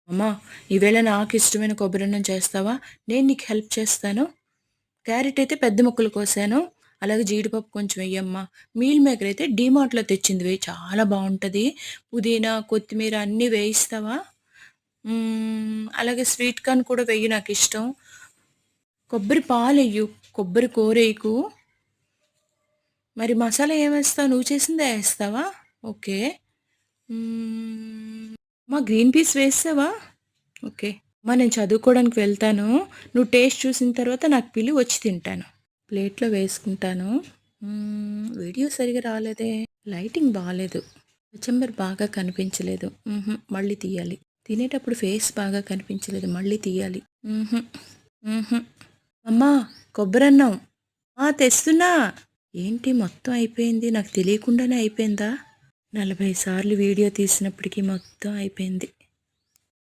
అమ్మా, ఈవేళ నాకు ఇష్టమైన కొబ్బరన్నం చేస్తావా? నేను నీకు హెల్ప్ చేస్తాను. క్యారెట్ అయితే పెద్ద ముక్కలు కోసాను. అలాగే జీడిపప్పు కొంచెం వెయ్యమ్మా. మీల్ మేకర్ అయితే డీమార్ట్‌లో తెచ్చింది వెయ్యి, చాలా బావుంటది. పుదీనా, కొత్తిమీర అన్నీ వేయిస్తావా? అలాగే స్వీట్ కార్న్ కూడా వెయ్యి, నాకిష్టం. కొబ్బరి పాలెయ్యు, కొబ్బరి కూరేయకు. మరి మసాలా ఏమేస్తావు? నువ్వు చేసిందే ఏస్తావా? ఓకే. గ్రీన్ పీస్ వేసావా? ఓకే. నేను చదువుకోవడానికి వెళ్తాను. నువ్వు టేస్ట్ చూసిన తర్వాత నాకు పిలు, వచ్చి తింటాను. ప్లేట్‌లో వేసుకుంటాను. వీడియో సరిగ్గా రాలేదే. లైటింగ్ బాలేదు. కచంబర్ బాగా కనిపించలేదు. మళ్ళీ తీయాలి. తినేటప్పుడు ఫేస్ బాగా కనిపించలేదు. మళ్ళీ తీయాలి. హుహు. హుహు. అమ్మా, కొబ్బరన్నం. తెస్తున్నా. ఏంటి మొత్తం అయిపోయింది? నాకు తెలియకుండానే అయిపోయిందా? 40 సార్లు వీడియో తీసినప్పటికీ మొత్తం అయిపోయింది.